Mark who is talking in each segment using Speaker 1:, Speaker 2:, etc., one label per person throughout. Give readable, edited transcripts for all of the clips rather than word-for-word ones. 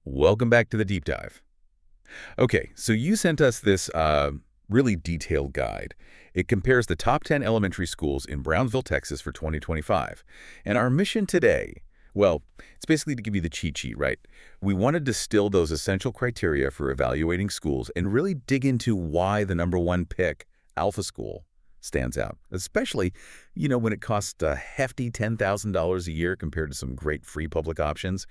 Speaker 1: Welcome back to the deep dive. Okay, so you sent us this really detailed guide. It compares the top 10 elementary schools in Brownsville, Texas for 2025. And our mission today, well, it's basically to give you the cheat sheet, right? We want to distill those essential criteria for evaluating schools and really dig into why the number one pick, Alpha School, stands out, especially, when it costs a hefty $10,000 a year compared to some great free public options.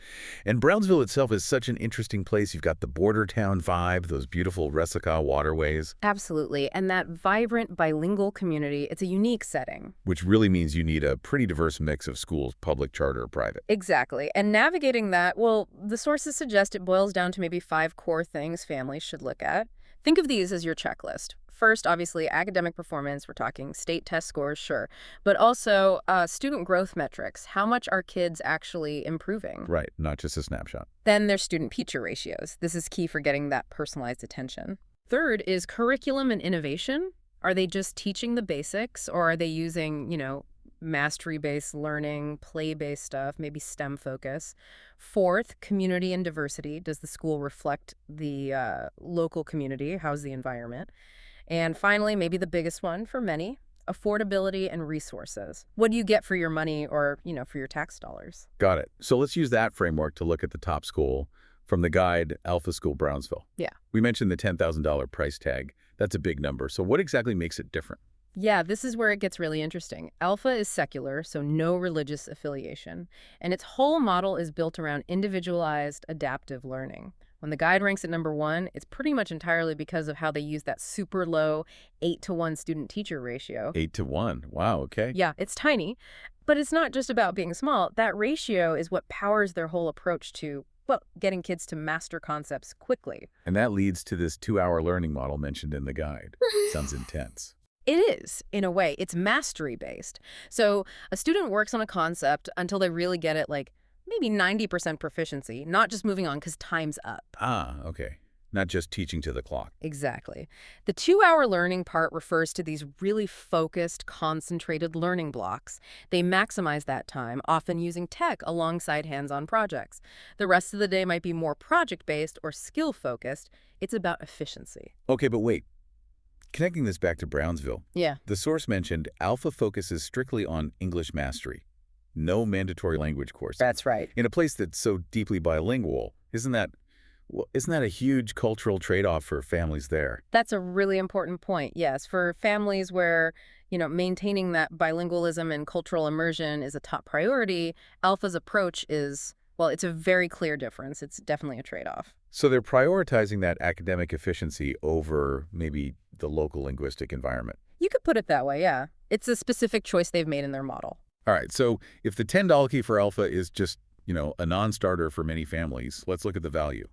Speaker 1: And Brownsville itself is such an interesting place. You've got the border town vibe, those beautiful Resaca waterways,
Speaker 2: Absolutely. And that vibrant bilingual community, it's a unique setting.
Speaker 1: which really means you need a pretty diverse mix of schools, public, charter, or private.
Speaker 2: Exactly. And navigating that, well, the sources suggest it boils down to maybe 5 core things families should look at. Think of these as your checklist. First, obviously, academic performance. We're talking state test scores, sure. But also student growth metrics. How much are kids actually improving?
Speaker 1: Right, not just a snapshot.
Speaker 2: Then there's student-teacher ratios. This is key for getting that personalized attention. Third is curriculum and innovation. Are they just teaching the basics, or are they using, mastery-based learning, play-based stuff, maybe STEM focus? Fourth, community and diversity. Does the school reflect the local community? How's the environment? And finally, maybe the biggest one for many, affordability and resources. What do you get for your money or, for your tax dollars?
Speaker 1: Got it. So let's use that framework to look at the top school from the guide Alpha School Brownsville.
Speaker 2: Yeah.
Speaker 1: We mentioned the $10,000 price tag. That's a big number. So what exactly makes it different?
Speaker 2: Yeah, this is where it gets really interesting. Alpha is secular, so no religious affiliation, and its whole model is built around individualized, adaptive learning. When the guide ranks at number 1, it's pretty much entirely because of how they use that super low 8-to-1 student-teacher ratio.
Speaker 1: 8-to-1. Wow, okay.
Speaker 2: Yeah, it's tiny, but it's not just about being small. That ratio is what powers their whole approach to, getting kids to master concepts quickly.
Speaker 1: And that leads to this 2-hour learning model mentioned in the guide. Sounds intense.
Speaker 2: It is, in a way. It's mastery-based. So a student works on a concept until they really get it, like maybe 90% proficiency, not just moving on because time's up.
Speaker 1: Ah, okay. Not just teaching to the clock.
Speaker 2: Exactly. The 2-hour learning part refers to these really focused, concentrated learning blocks. They maximize that time, often using tech alongside hands-on projects. The rest of the day might be more project-based or skill-focused. It's about efficiency.
Speaker 1: Okay, but wait. Connecting this back to Brownsville,
Speaker 2: Yeah.
Speaker 1: the source mentioned Alpha focuses strictly on English mastery. No mandatory language courses.
Speaker 2: That's right.
Speaker 1: In a place that's so deeply bilingual, isn't that a huge cultural trade-off for families there?
Speaker 2: That's a really important point, yes. For families where, maintaining that bilingualism and cultural immersion is a top priority, Alpha's approach is, it's a very clear difference. It's definitely a trade-off.
Speaker 1: So they're prioritizing that academic efficiency over maybe the local linguistic environment.
Speaker 2: You could put it that way, yeah. It's a specific choice they've made in their model.
Speaker 1: All right, so if the $10 key for Alpha is just, a non-starter for many families, let's look at the value.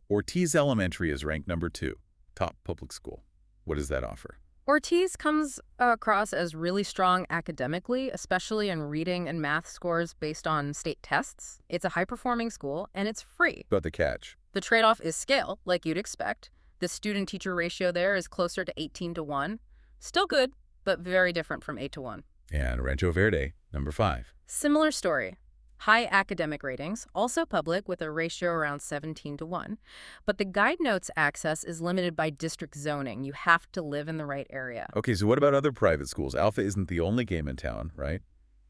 Speaker 1: Ortiz Elementary is ranked number 2, top public school. What does that offer?
Speaker 2: Ortiz comes across as really strong academically, especially in reading and math scores based on state tests. It's a high-performing school, and it's free.
Speaker 1: But the catch?
Speaker 2: The trade-off is scale, like you'd expect. The student-teacher ratio there is closer to 18-to-1. Still good, but very different from 8-to-1.
Speaker 1: And Rancho Verde, number 5.
Speaker 2: Similar story. High academic ratings, also public with a ratio around 17-to-1. But the guide notes access is limited by district zoning. You have to live in the right area.
Speaker 1: Okay, so what about other private schools? Alpha isn't the only game in town, right?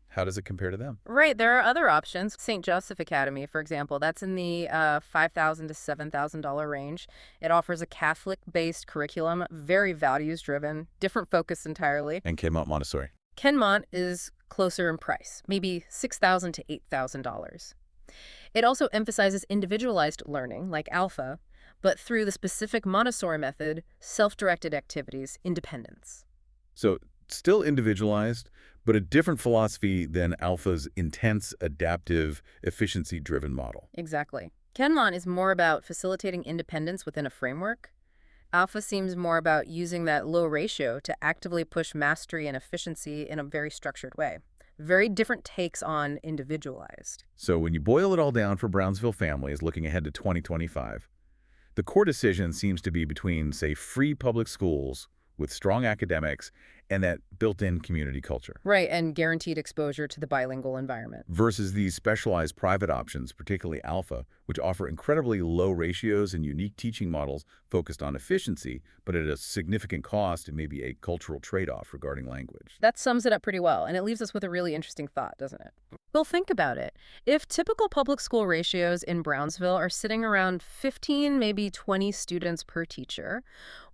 Speaker 1: How does it compare to them?
Speaker 2: Right, there are other options. St. Joseph Academy, for example, that's in the $5,000 to $7,000 range. It offers a Catholic-based curriculum, very values-driven, different focus entirely.
Speaker 1: And Kenmont Montessori.
Speaker 2: Kenmont is closer in price, maybe $6,000 to $8,000. It also emphasizes individualized learning, like Alpha, but through the specific Montessori method, self-directed activities, independence.
Speaker 1: So still individualized, but a different philosophy than Alpha's intense, adaptive, efficiency-driven model.
Speaker 2: Exactly. Kenmont is more about facilitating independence within a framework. Alpha seems more about using that low ratio to actively push mastery and efficiency in a very structured way. Very different takes on individualized.
Speaker 1: So when you boil it all down for Brownsville families looking ahead to 2025, the core decision seems to be between, say, free public schools with strong academics and that built-in community culture.
Speaker 2: Right, and guaranteed exposure to the bilingual environment.
Speaker 1: Versus these specialized private options, particularly Alpha, which offer incredibly low ratios and unique teaching models focused on efficiency, but at a significant cost and maybe a cultural trade-off regarding language.
Speaker 2: That sums it up pretty well, and it leaves us with a really interesting thought, doesn't it? Well, think about it. If typical public school ratios in Brownsville are sitting around 15, maybe 20 students per teacher,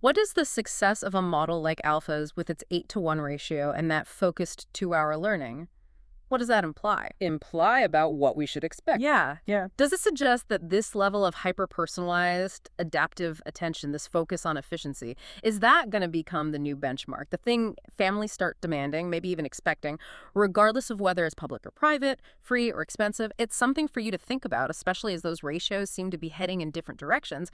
Speaker 2: what does the success of a model like Alpha's with its 8-to-1 ratio and that focused 2-hour learning, what does that imply? Imply about what we should expect. Yeah. Does it suggest that this level of hyper-personalized, adaptive attention, this focus on efficiency, is that going to become the new benchmark, the thing families start demanding, maybe even expecting, regardless of whether it's public or private, free or expensive? It's something for you to think about, especially as those ratios seem to be heading in different directions.